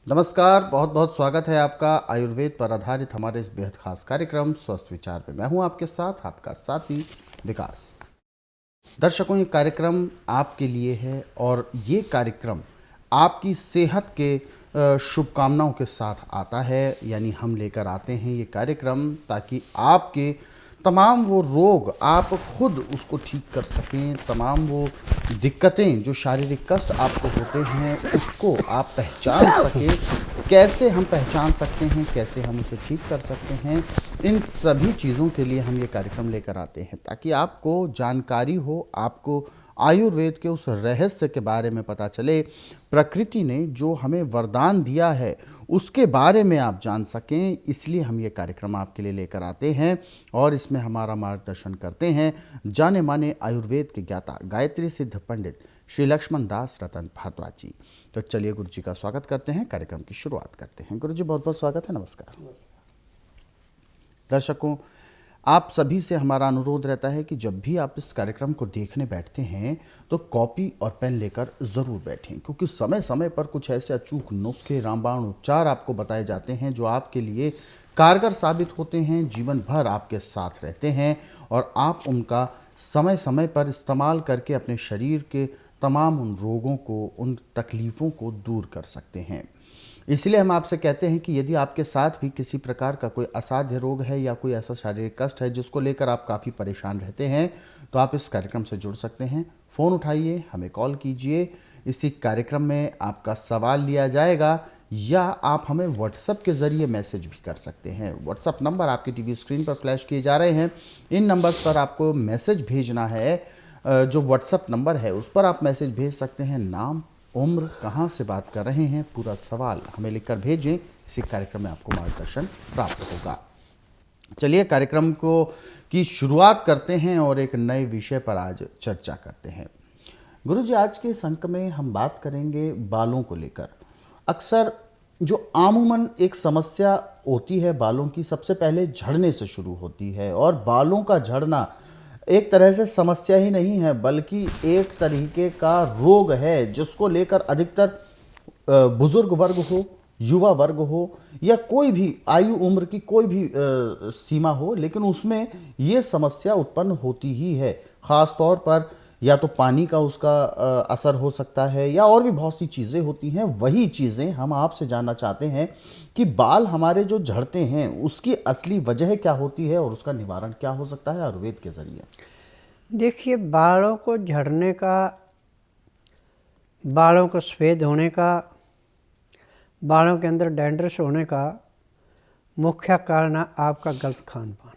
नमस्कार, बहुत बहुत स्वागत है आपका आयुर्वेद पर आधारित हमारे इस बेहद खास कार्यक्रम स्वस्थ विचार पे। मैं हूं आपके साथ आपका साथी विकास। दर्शकों, ये कार्यक्रम आपके लिए है और ये कार्यक्रम आपकी सेहत के शुभकामनाओं के साथ आता है। यानी हम लेकर आते हैं ये कार्यक्रम ताकि आपके तमाम वो रोग आप खुद उसको ठीक कर सकें। तमाम वो दिक्कतें जो शारीरिक कष्ट आपको होते हैं उसको आप पहचान सकें। कैसे हम पहचान सकते हैं, कैसे हम उसे ठीक कर सकते हैं, इन सभी चीज़ों के लिए हम ये कार्यक्रम लेकर आते हैं ताकि आपको जानकारी हो, आपको आयुर्वेद के उस रहस्य के बारे में पता चले। प्रकृति ने जो हमें वरदान दिया है उसके बारे में आप जान सकें, इसलिए हम ये कार्यक्रम आपके लिए लेकर आते हैं। और इसमें हमारा मार्गदर्शन करते हैं जाने माने आयुर्वेद के ज्ञाता गायत्री सिद्ध पंडित श्री लक्ष्मण दास रतन भारद्वाज जी। तो चलिए गुरु जी का स्वागत करते हैं, कार्यक्रम की शुरुआत करते हैं। गुरु जी बहुत बहुत स्वागत है, नमस्कार। दर्शकों, आप सभी से हमारा अनुरोध रहता है कि जब भी आप इस कार्यक्रम को देखने बैठते हैं तो कॉपी और पेन लेकर ज़रूर बैठें, क्योंकि समय समय पर कुछ ऐसे अचूक नुस्खे, रामबाण उपचार आपको बताए जाते हैं जो आपके लिए कारगर साबित होते हैं, जीवन भर आपके साथ रहते हैं और आप उनका समय समय पर इस्तेमाल करके अपने शरीर के तमाम उन रोगों को, उन तकलीफ़ों को दूर कर सकते हैं। इसलिए हम आपसे कहते हैं कि यदि आपके साथ भी किसी प्रकार का कोई असाध्य रोग है या कोई ऐसा शारीरिक कष्ट है जिसको लेकर आप काफ़ी परेशान रहते हैं, तो आप इस कार्यक्रम से जुड़ सकते हैं। फ़ोन उठाइए, हमें कॉल कीजिए। इसी कार्यक्रम में आपका सवाल लिया जाएगा या आप हमें व्हाट्सएप के ज़रिए मैसेज भी कर सकते हैं। व्हाट्सएप नंबर आपकी टीवी स्क्रीन पर फ्लैश किए जा रहे हैं। इन नंबर्स पर आपको मैसेज भेजना है। जो व्हाट्सएप नंबर है उस पर आप मैसेज भेज सकते हैं। नाम, उम्र, कहाँ से बात कर रहे हैं, पूरा सवाल हमें लिखकर भेजें। इसी कार्यक्रम में आपको मार्गदर्शन प्राप्त होगा। चलिए कार्यक्रम को की शुरुआत करते हैं और एक नए विषय पर आज चर्चा करते हैं। गुरु जी, आज के इस अंक में हम बात करेंगे बालों को लेकर। अक्सर जो आमूमन एक समस्या होती है बालों की, सबसे पहले झड़ने से शुरू होती है। और बालों का झड़ना एक तरह से समस्या ही नहीं है बल्कि एक तरीके का रोग है जिसको लेकर अधिकतर बुजुर्ग वर्ग हो, युवा वर्ग हो या कोई भी आयु उम्र की कोई भी सीमा हो, लेकिन उसमें ये समस्या उत्पन्न होती ही है। ख़ास तौर पर या तो पानी का उसका असर हो सकता है या और भी बहुत सी चीज़ें होती हैं। वही चीज़ें हम आपसे जानना चाहते हैं कि बाल हमारे जो झड़ते हैं उसकी असली वजह क्या होती है और उसका निवारण क्या हो सकता है आयुर्वेद के ज़रिए। देखिए, बालों को झड़ने का, बालों को सफ़ेद होने का, बालों के अंदर डैंड्रस होने का मुख्य कारण है आपका गलत खान पान।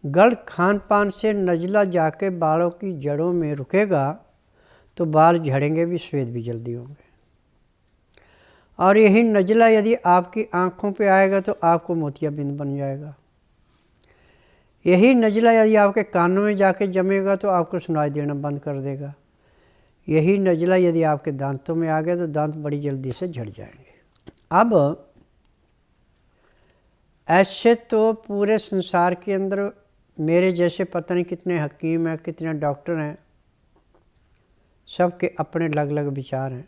गलत खान पान से नज़ला जाके बालों की जड़ों में रुकेगा तो बाल झड़ेंगे भी, सफ़ेद भी जल्दी होंगे। और यही नज़ला यदि आपकी आँखों पे आएगा तो आपको मोतियाबिंद बन जाएगा। यही नज़ला यदि आपके कानों में जाके जमेगा तो आपको सुनाई देना बंद कर देगा। यही नज़ला यदि आपके दांतों में आ गया तो दांत बड़ी जल्दी से झड़ जाएंगे। अब ऐसे तो पूरे संसार के अंदर मेरे जैसे पता नहीं कितने हकीम हैं, कितने डॉक्टर हैं, सबके अपने अलग अलग विचार हैं,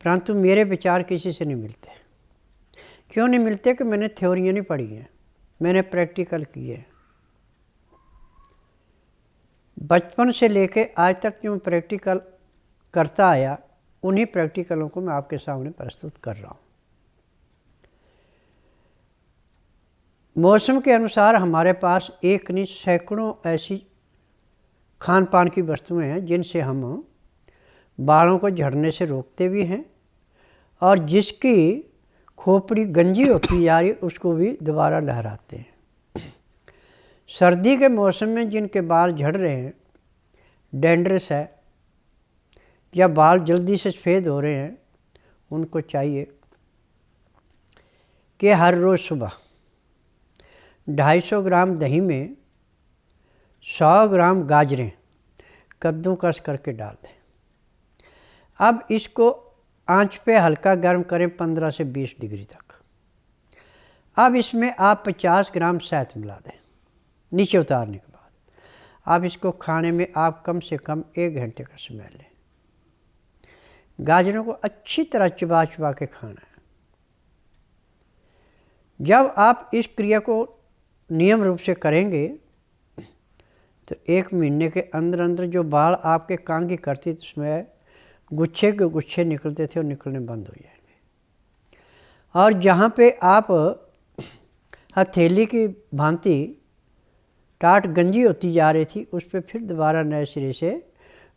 परंतु मेरे विचार किसी से नहीं मिलते। क्यों नहीं मिलते? कि मैंने थ्योरियाँ नहीं पढ़ी हैं, मैंने प्रैक्टिकल किए। बचपन से लेके आज तक जो मैं प्रैक्टिकल करता आया, उन्हीं प्रैक्टिकलों को मैं आपके सामने प्रस्तुत कर रहा हूँ। मौसम के अनुसार हमारे पास एक नहीं सैकड़ों ऐसी खान पान की वस्तुएं हैं जिनसे हम बालों को झड़ने से रोकते भी हैं और जिसकी खोपड़ी गंजी होती जा रही उसको भी दोबारा लहराते हैं। सर्दी के मौसम में जिनके बाल झड़ रहे हैं, डैंड्रस है या बाल जल्दी से सफ़ेद हो रहे हैं, उनको चाहिए कि हर रोज़ सुबह 250 ग्राम दही में 100 ग्राम गाजरें कद्दूकस करके डाल दें। अब इसको आंच पे हल्का गर्म करें 15 से 20 डिग्री तक। अब इसमें आप 50 ग्राम शहद मिला दें। नीचे उतारने के बाद अब इसको खाने में आप कम से कम 1 घंटे का समय लें। गाजरों को अच्छी तरह चबा चबा के खाना है। जब आप इस क्रिया को नियम रूप से करेंगे तो 1 महीने के अंदर अंदर जो बाल आपके कान की करती थी उसमें गुच्छे के गुच्छे निकलते थे और निकलने बंद हो जाएंगे। और जहाँ पे आप हथेली की भांति टाट गंजी होती जा रही थी उस पर फिर दोबारा नए सिरे से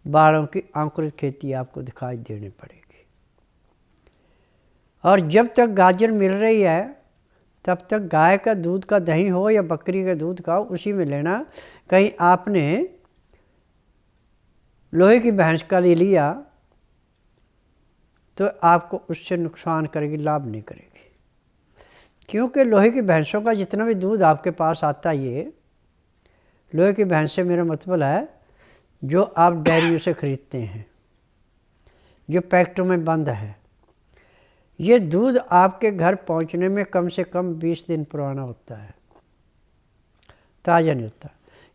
बालों की अंकुरित खेती आपको दिखाई देनी पड़ेगी। और जब तक गाजर मिल रही है तब तक गाय का दूध का दही हो या बकरी का दूध का हो उसी में लेना। कहीं आपने लोहे की भैंस का ले लिया तो आपको उससे नुकसान करेगी, लाभ नहीं करेगी। क्योंकि लोहे की भैंसों का जितना भी दूध आपके पास आता है, ये लोहे की भैंस से मेरा मतलब है जो आप डेयरियों से ख़रीदते हैं, जो पैकेटों में बंद है। ये दूध आपके घर पहुंचने में कम से कम 20 दिन पुराना होता है, ताज़ा नहीं होता।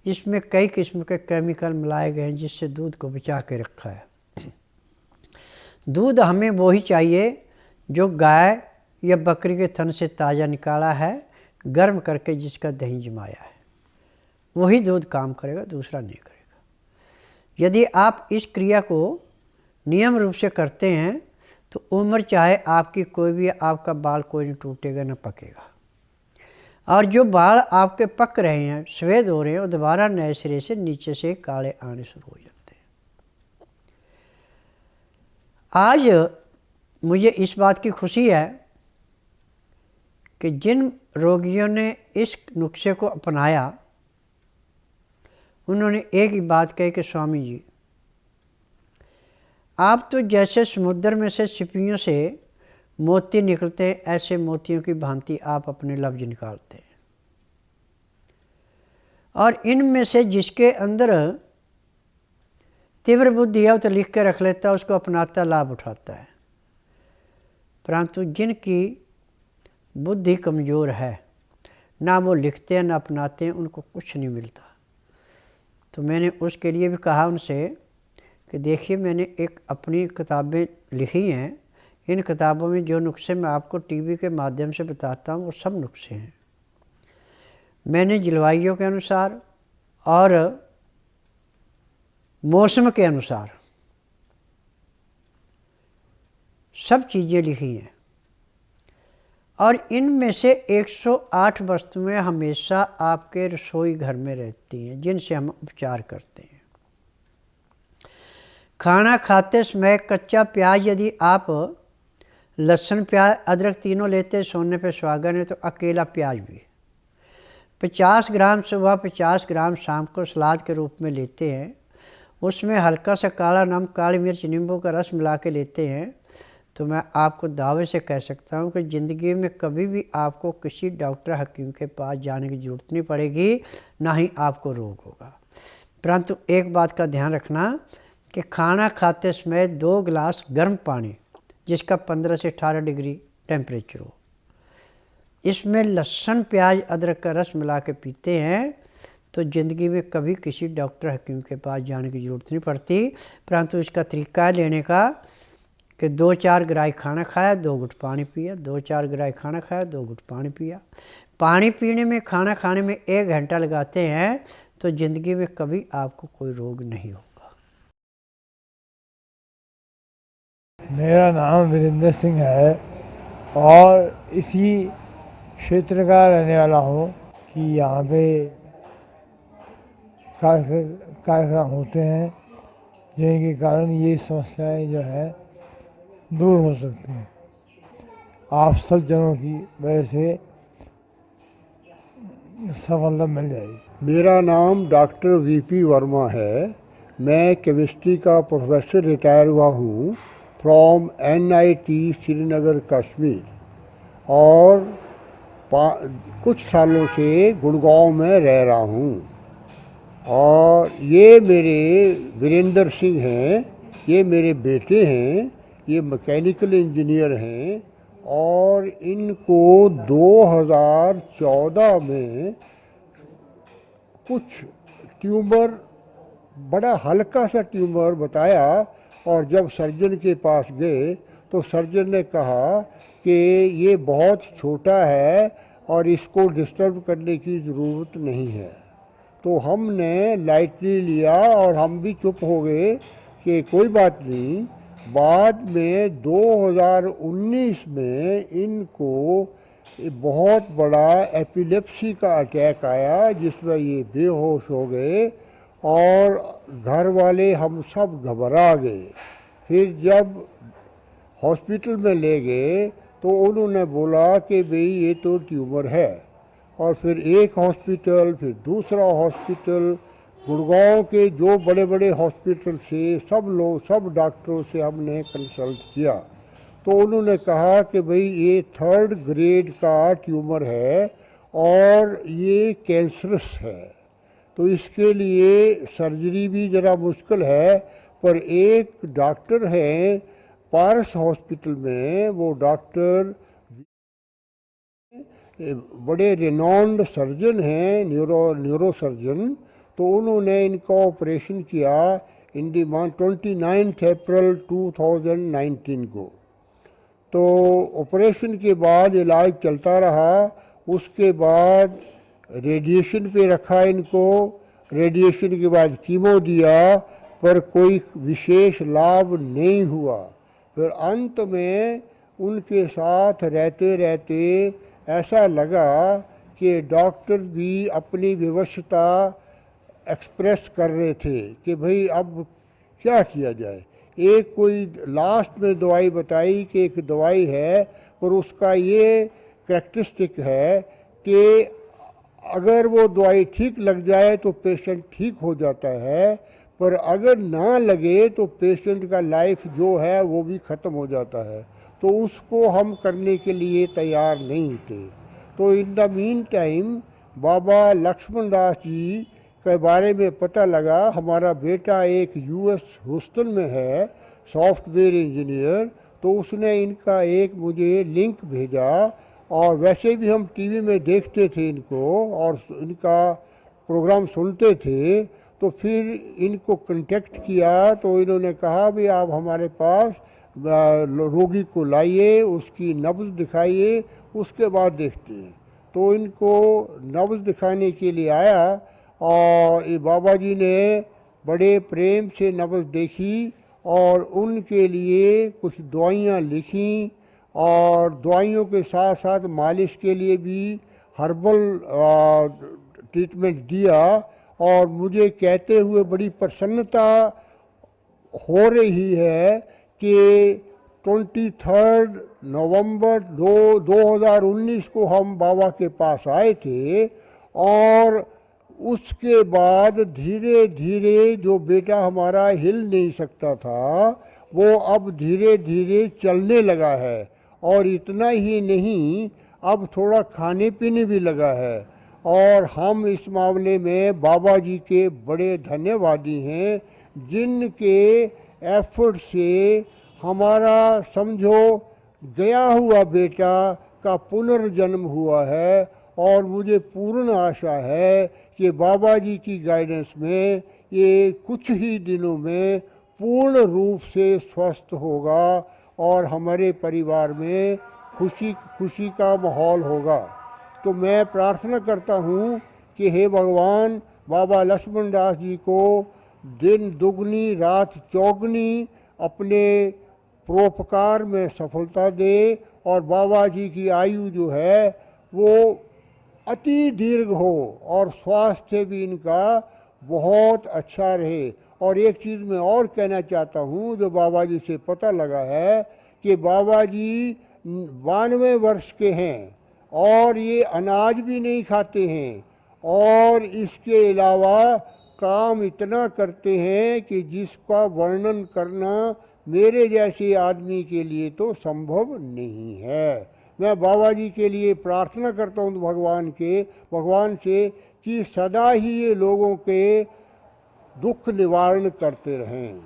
इसमें कई किस्म के केमिकल मिलाए गए हैं जिससे दूध को बचा के रखा है। दूध हमें वही चाहिए जो गाय या बकरी के थन से ताज़ा निकाला है, गर्म करके जिसका दही जमाया है, वही दूध काम करेगा, दूसरा नहीं करेगा। यदि आप इस क्रिया को नियम रूप से करते हैं तो उम्र चाहे आपकी कोई भी, आपका बाल कोई नहीं टूटेगा न पकेगा। और जो बाल आपके पक रहे हैं, सफ़ेद हो रहे हैं, वो दोबारा नए सिरे से नीचे से काले आने शुरू हो जाते हैं। आज मुझे इस बात की खुशी है कि जिन रोगियों ने इस नुस्खे को अपनाया उन्होंने एक ही बात कही कि स्वामी जी, आप तो जैसे समुद्र में से सिपियों से मोती निकलते हैं ऐसे मोतियों की भांति आप अपने लफ्ज निकालते हैं। और इनमें से जिसके अंदर तीव्र बुद्धि है वो तो लिख के रख लेता है, उसको अपनाता, लाभ उठाता है। परंतु जिनकी बुद्धि कमज़ोर है, ना वो लिखते हैं ना अपनाते हैं, उनको कुछ नहीं मिलता। तो मैंने उसके लिए भी कहा उनसे कि देखिए, मैंने एक अपनी किताबें लिखी हैं, इन किताबों में जो नुस्खे मैं आपको टीवी के माध्यम से बताता हूँ वो सब नुस्खे हैं। मैंने जलवायु के अनुसार और मौसम के अनुसार सब चीज़ें लिखी हैं। और इनमें से 108 वस्तुएं हमेशा आपके रसोई घर में रहती हैं जिनसे हम उपचार करते हैं। खाना खाते समय कच्चा प्याज यदि आप लहसुन, प्याज, अदरक तीनों लेते सोने पे सुहागन है तो अकेला प्याज भी 50 ग्राम सुबह 50 ग्राम शाम को सलाद के रूप में लेते हैं। उसमें हल्का सा काला नमक, काली मिर्च, नींबू का रस मिला के लेते हैं तो मैं आपको दावे से कह सकता हूँ कि ज़िंदगी में कभी भी आपको किसी डॉक्टर हकीम के पास जाने की ज़रूरत नहीं पड़ेगी, ना ही आपको रोग होगा। परंतु एक बात का ध्यान रखना कि खाना खाते समय 2 गिलास गर्म पानी जिसका 15 से 18 डिग्री टेम्परेचर हो, इसमें लहसुन, प्याज, अदरक का रस मिला के पीते हैं तो ज़िंदगी में कभी किसी डॉक्टर हकीम के पास जाने की ज़रूरत नहीं पड़ती। परंतु इसका तरीका है लेने का कि 2-4 गिराई खाना खाया, 2 घुट पानी पिया, 2-4 गिराई खाना खाया, 2 घुट पानी पिया। पानी पीने में, खाना खाने में 1 घंटा लगाते हैं तो ज़िंदगी में कभी आपको कोई रोग नहीं होगा। मेरा नाम वीरेंद्र सिंह है और इसी क्षेत्र का रहने वाला हूँ कि यहाँ पे कार्यक्रम होते हैं जिनके कारण ये समस्याएं जो है दूर हो सकती हैं। आप सब जनों की वजह से सफलता मिल जाएगी। मेरा नाम डॉक्टर वीपी वर्मा है। मैं केमिस्ट्री का प्रोफेसर रिटायर हुआ हूँ फ्रॉम NIT श्रीनगर कश्मीर और कुछ सालों से गुड़गांव में रह रहा हूँ। और ये मेरे वीरेंद्र सिंह हैं, ये मेरे बेटे हैं, ये मैकेनिकल इंजीनियर हैं और इनको 2014 में कुछ ट्यूमर, बड़ा हल्का सा ट्यूमर बताया और जब सर्जन के पास गए तो सर्जन ने कहा कि ये बहुत छोटा है और इसको डिस्टर्ब करने की ज़रूरत नहीं है। तो हमने लाइटली लिया और हम भी चुप हो गए कि कोई बात नहीं। बाद में 2019 में इनको बहुत बड़ा एपिलेप्सी का अटैक आया जिसमें ये बेहोश हो गए और घर वाले हम सब घबरा गए। फिर जब हॉस्पिटल में ले गए तो उन्होंने बोला कि भाई ये तो ट्यूमर है। और फिर एक हॉस्पिटल, फिर दूसरा हॉस्पिटल, गुड़गांव के जो बड़े बड़े हॉस्पिटल से सब डॉक्टरों से हमने कंसल्ट किया तो उन्होंने कहा कि भाई ये 3rd ग्रेड का ट्यूमर है और ये कैंसरस है, तो इसके लिए सर्जरी भी ज़रा मुश्किल है। पर एक डॉक्टर हैं पारस हॉस्पिटल में, वो डॉक्टर बड़े रिनॉन्ड सर्जन हैं, न्यूरो सर्जन, तो उन्होंने इनका ऑपरेशन किया इन दी 29 अप्रैल 2019 को। तो ऑपरेशन के बाद इलाज चलता रहा। उसके बाद रेडिएशन पे रखा इनको, रेडिएशन के बाद कीमो दिया पर कोई विशेष लाभ नहीं हुआ। फिर अंत में उनके साथ रहते रहते ऐसा लगा कि डॉक्टर भी अपनी विवशता एक्सप्रेस कर रहे थे कि भाई अब क्या किया जाए। एक कोई लास्ट में दवाई बताई कि एक दवाई है पर उसका ये करैक्टरिस्टिक है कि अगर वो दवाई ठीक लग जाए तो पेशेंट ठीक हो जाता है, पर अगर ना लगे तो पेशेंट का लाइफ जो है वो भी ख़त्म हो जाता है। तो उसको हम करने के लिए तैयार नहीं थे। तो इन द मीन टाइम बाबा लक्ष्मण दास जी के बारे में पता लगा। हमारा बेटा एक US ह्यूस्टन में है सॉफ्टवेयर इंजीनियर, तो उसने इनका एक मुझे लिंक भेजा और वैसे भी हम टीवी में देखते थे इनको और इनका प्रोग्राम सुनते थे। तो फिर इनको कांटेक्ट किया तो इन्होंने कहा भी आप हमारे पास रोगी को लाइए, उसकी नब्ज़ दिखाइए, उसके बाद देखते हैं। तो इनको नब्ज़ दिखाने के लिए आया और ये बाबा जी ने बड़े प्रेम से नब्ज़ देखी और उनके लिए कुछ दवाइयाँ लिखी और दवाइयों के साथ साथ मालिश के लिए भी हर्बल ट्रीटमेंट दिया। और मुझे कहते हुए बड़ी प्रसन्नता हो रही है कि 23 नवंबर 2019 को हम बाबा के पास आए थे और उसके बाद धीरे धीरे जो बेटा हमारा हिल नहीं सकता था वो अब धीरे धीरे चलने लगा है। और इतना ही नहीं, अब थोड़ा खाने पीने भी लगा है। और हम इस मामले में बाबा जी के बड़े धन्यवादी हैं जिनके एफर्ट से हमारा समझो गया हुआ बेटा का पुनर्जन्म हुआ है। और मुझे पूर्ण आशा है कि बाबा जी की गाइडेंस में ये कुछ ही दिनों में पूर्ण रूप से स्वस्थ होगा और हमारे परिवार में खुशी का माहौल होगा। तो मैं प्रार्थना करता हूँ कि हे भगवान, बाबा लक्ष्मण दास जी को दिन दुगनी रात चौगनी अपने परोपकार में सफलता दे और बाबा जी की आयु जो है वो अति दीर्घ हो और स्वास्थ्य भी इनका बहुत अच्छा रहे। और एक चीज़ मैं और कहना चाहता हूँ जो बाबा जी से पता लगा है कि बाबा जी 92 वर्ष के हैं और ये अनाज भी नहीं खाते हैं और इसके अलावा काम इतना करते हैं कि जिसका वर्णन करना मेरे जैसे आदमी के लिए तो संभव नहीं है। मैं बाबा जी के लिए प्रार्थना करता हूँ भगवान से कि सदा ही ये लोगों के दुख निवारण करते रहें।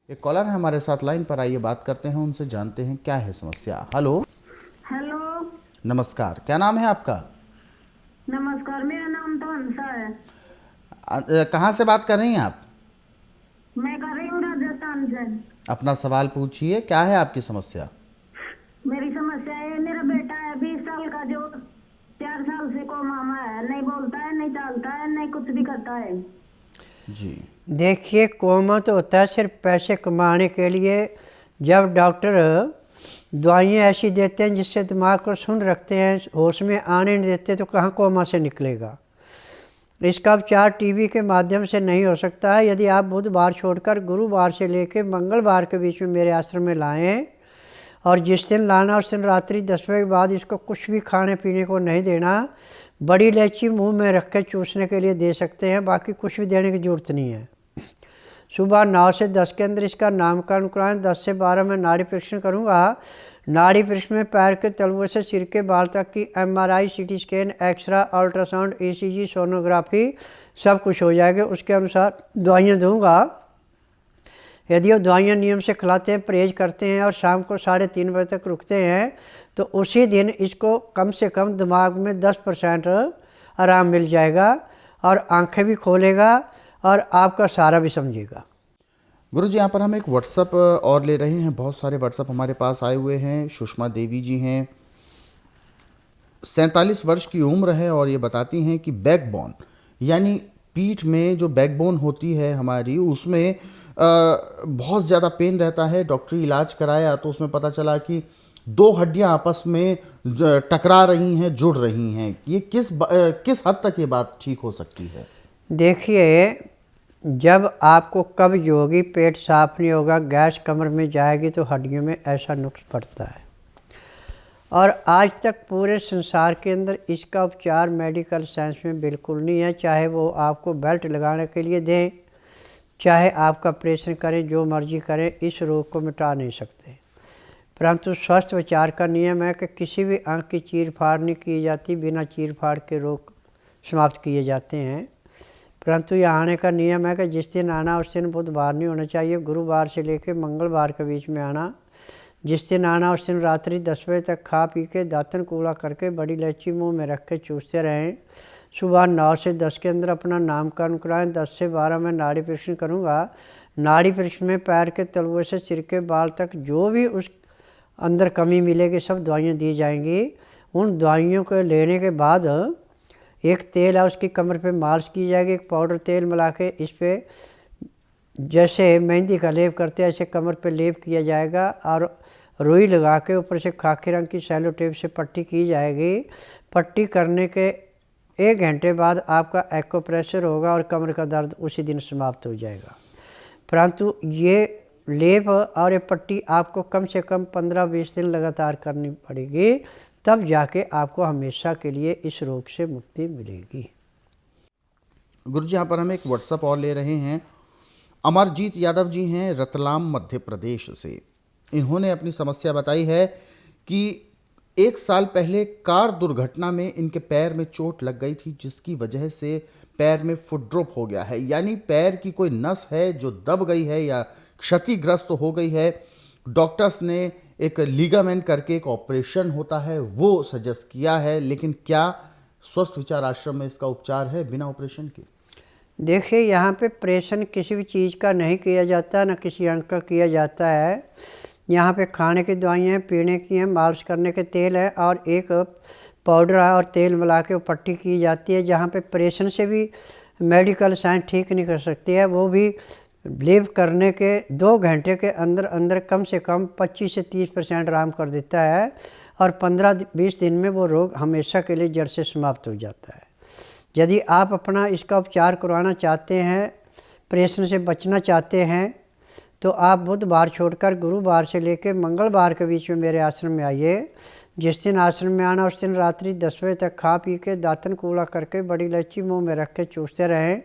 एक कॉलर है हमारे साथ लाइन पर, आइए बात करते हैं उनसे, जानते हैं क्या है समस्या। हेलो। हेलो, नमस्कार, क्या नाम है आपका? नमस्कार, मेरा नाम तो हंसा है। कहाँ से बात कर रही हैं आप? राजस्थान से। अपना सवाल पूछिए, क्या है आपकी समस्या? मेरी समस्या है, मेरा बेटा है 20 साल का, जो 4 साल से कोमा में है, नहीं बोलता है, नहीं चलता है, नहीं कुछ भी करता है। जी, देखिए, कोमा तो होता है सिर्फ पैसे कमाने के लिए। जब डॉक्टर दवाइयाँ ऐसी देते हैं जिससे दिमाग को सुन रखते हैं, होश में आने नहीं देते, तो कहाँ कोमा से निकलेगा। इसका उपचार टीबी के माध्यम से नहीं हो सकता है। यदि आप बुधवार छोड़कर गुरुवार से लेकर मंगलवार के बीच में मेरे आश्रम में लाएं, और जिस दिन लाना उस दिन रात्रि 10 बजे के बाद इसको कुछ भी खाने पीने को नहीं देना। बड़ी इलायची मुंह में रख के चूसने के लिए दे सकते हैं, बाकी कुछ भी देने की ज़रूरत नहीं है। सुबह 9 से 10 के अंदर इसका नामकरण कराएं। 10 से 12 में नाड़ी परीक्षण करूँगा। नाड़ी परीक्षण में पैर के तलुए से सिर के बाल तक की MRI, CT scan, X ray, ultrasound, ECG, sonography सब कुछ हो जाएगा। उसके अनुसार दवाइयाँ दूँगा। यदि वो दवाइयाँ नियम से खिलाते हैं, परहेज करते हैं और शाम को 3:30 बजे तक रुकते हैं, तो उसी दिन इसको कम से कम दिमाग में 10% आराम मिल जाएगा और आंखें भी खोलेगा और आपका सारा भी समझेगा। गुरुजी, यहाँ पर हम एक व्हाट्सअप और ले रहे हैं। बहुत सारे व्हाट्सअप हमारे पास आए हुए हैं। सुषमा देवी जी हैं, 47 वर्ष की उम्र है, और ये बताती हैं कि बैकबोन यानी पीठ में जो बैकबोन होती है हमारी, उसमें बहुत ज़्यादा पेन रहता है। डॉक्टरी इलाज कराया तो उसमें पता चला कि 2 हड्डियां आपस में टकरा रही हैं, जुड़ रही हैं। ये किस हद तक ये बात ठीक हो सकती है? देखिए, जब आपको कब्ज होगी, पेट साफ नहीं होगा, गैस कमर में जाएगी, तो हड्डियों में ऐसा नुक्स पड़ता है। और आज तक पूरे संसार के अंदर इसका उपचार मेडिकल साइंस में बिल्कुल नहीं है। चाहे वो आपको बेल्ट लगाने के लिए दें, चाहे आपका ऑपरेशन करें, जो मर्जी करें, इस रोग को मिटा नहीं सकते। परंतु स्वस्थ विचार का नियम है कि किसी भी अंग की चीर फाड़ नहीं की जाती, बिना चीर फाड़ के रोग समाप्त किए जाते हैं। परंतु यहाँ आने का नियम है कि जिस दिन आना उस दिन बुधवार नहीं होना चाहिए, गुरुवार से लेकर मंगलवार के बीच में आना। जिस दिन आना उस दिन रात्रि 10 बजे तक खा पी के दातन कूड़ा करके बड़ी इलायची मुंह में रख के चूसते रहें। सुबह 9 से 10 के अंदर अपना नामकरण कराएं। 10 से 12 में नाड़ी परीक्षण करूँगा। नाड़ी परीक्षण में पैर के तलुए से सिर के बाल तक जो भी उस अंदर कमी मिलेगी सब दवाइयाँ दी जाएंगी। उन दवाइयों को लेने के बाद एक तेल है, उसकी कमर पे मालिश की जाएगी। एक पाउडर तेल मिला के इस पर जैसे मेहंदी का लेप करते हैं ऐसे कमर पे लेप किया जाएगा, और रुई लगा के ऊपर से खाकी रंग की सेलो टेप से पट्टी की जाएगी। पट्टी करने के 1 घंटे बाद आपका एक्यूप्रेशर होगा और कमर का दर्द उसी दिन समाप्त हो जाएगा। परंतु ये लेप और ये पट्टी आपको कम से कम 15-20 दिन लगातार करनी पड़ेगी, तब जाके आपको हमेशा के लिए इस रोग से मुक्ति मिलेगी। गुरुजी, यहाँ पर हम एक व्हाट्सअप और ले रहे हैं। अमरजीत यादव जी हैं, रतलाम मध्य प्रदेश से। इन्होंने अपनी समस्या बताई है कि 1 साल पहले कार दुर्घटना में इनके पैर में चोट लग गई थी, जिसकी वजह से पैर में फुट ड्रॉप हो गया है। यानी पैर की कोई नस है जो दब गई है या क्षतिग्रस्त हो गई है। डॉक्टर्स ने एक लीगामेंट करके एक ऑपरेशन होता है वो सजेस्ट किया है, लेकिन क्या स्वस्थ विचार आश्रम में इसका उपचार है बिना ऑपरेशन के? देखिए, यहाँ पे ऑपरेशन किसी भी चीज़ का नहीं किया जाता, न किसी अंग का किया जाता है। यहाँ पे खाने की दवाइयाँ हैं, पीने की हैं, मालिश करने के तेल है, और एक पाउडर है और तेल मिला के पट्टी की जाती है। जहाँ पे ऑपरेशन से भी मेडिकल साइंस ठीक नहीं कर सकती है, वो भी लेप करने के 2 घंटे के अंदर अंदर कम से कम 25 से 30% आराम कर देता है, और 15-20 दिन में वो रोग हमेशा के लिए जड़ से समाप्त हो जाता है। यदि आप अपना इसका उपचार करवाना चाहते हैं, ऑपरेशन से बचना चाहते हैं, तो आप बुधवार छोड़कर गुरुवार से लेकर मंगलवार के बीच में मेरे आश्रम में आइए। जिस दिन आश्रम में आना उस दिन रात्रि 10 बजे तक खा पी के दातन कूड़ा करके बड़ी इलायची मुंह में रख के चूसते रहें।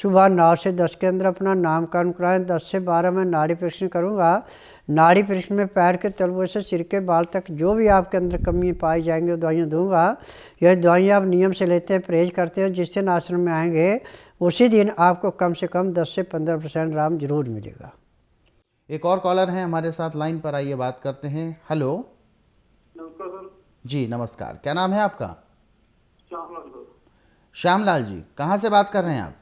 सुबह 9 से 10 के अंदर अपना नामकरण कराएं। 10 से 12 में नाड़ी परीक्षण करूँगा। नाड़ी परीक्षण में पैर के तलुए से सिर के बाल तक जो भी आपके अंदर कमी पाई जाएंगी वो दवाइयाँ दूँगा। यह दवाइयाँ आप नियम से लेते हैं, परहेज करते हैं, जिस दिन आश्रम में आएंगे उसी दिन आपको कम से कम 10 से 15% आराम जरूर मिलेगा। एक और कॉलर हैं हमारे साथ लाइन पर, आइए बात करते हैं। हेलो। नमस्कार सर। जी नमस्कार, क्या नाम है आपका? श्यामलाल सर। श्यामलाल जी, कहाँ से बात कर रहे हैं आप?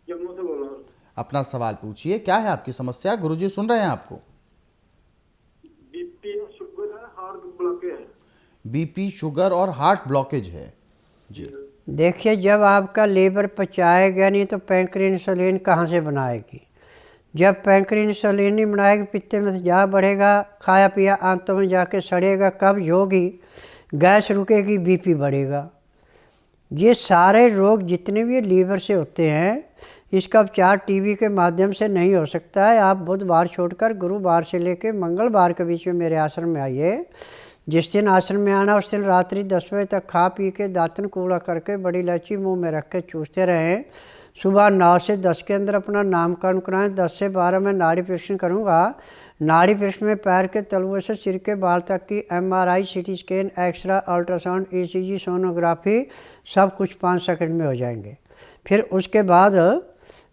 जम्मू से बोल रहा हूँ। अपना सवाल पूछिए, क्या है आपकी समस्या? गुरुजी सुन रहे हैं आपको। बीपी शुगर है, हार्ट ब्लॉकेज है। बीपी, शुगर और हार्ट ब्लॉकेज है जी। देखिए, जब आपका लीवर पचाएगा नहीं तो पैंक्रियास इंसुलिन कहाँ से बनाएगी? जब पैंक्रियास इंसुलिन नहीं बनाएगी, पित्ते में तेजाब बढ़ेगा, खाया पिया आंतों में जाके सड़ेगा, कब्ज होगी, गैस रुकेगी, बीपी बढ़ेगा। ये सारे रोग जितने भी लीवर से होते हैं, इसका उपचार टीवी के माध्यम से नहीं हो सकता है। आप बुधवार छोड़कर गुरुवार से लेकर मंगलवार के बीच में मेरे आश्रम में आइए। जिस दिन आश्रम में आना उस दिन रात्रि 10 बजे तक खा पी के दातन कूड़ा करके बड़ी इलायची मुंह में रख के चूसते रहें। सुबह 9 से 10 के अंदर अपना नामकरण कराएं। 10 से 12 में नाड़ी परीक्षण करूँगा। नाड़ी परीक्षण में पैर के तलुए से सिर के बाल तक की MRI, CT scan, X ray, ultrasound, ECG, sonography सब कुछ 5 सेकंड में हो जाएंगे। फिर उसके बाद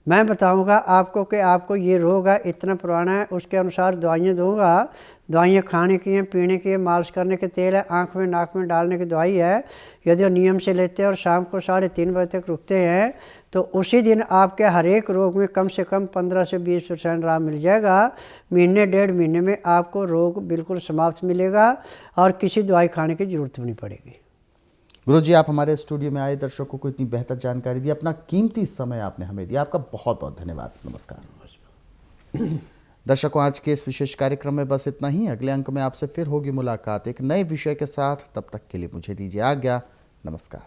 मैं बताऊंगा आपको कि आपको ये रोग है, इतना पुराना है, उसके अनुसार दवाइयाँ दूंगा। दवाइयाँ खाने की हैं, पीने की है, मालिश करने के तेल है, आँख में नाक में डालने की दवाई है। यदि वो नियम से लेते हैं और शाम को 3:30 बजे तक रुकते हैं तो उसी दिन आपके हर एक रोग में कम से कम 15 से 20% आराम मिल जाएगा। महीने 1.5 महीने में आपको रोग बिल्कुल समाप्त मिलेगा और किसी दवाई खाने की ज़रूरत भी नहीं पड़ेगी। गुरुजी, आप हमारे स्टूडियो में आए, दर्शकों को इतनी बेहतर जानकारी दी, अपना कीमती समय आपने हमें दिया, आपका बहुत बहुत धन्यवाद। नमस्कार। दर्शकों, आज के इस विशेष कार्यक्रम में बस इतना ही। अगले अंक में आपसे फिर होगी मुलाकात एक नए विषय के साथ। तब तक के लिए मुझे दीजिए आज्ञा। नमस्कार।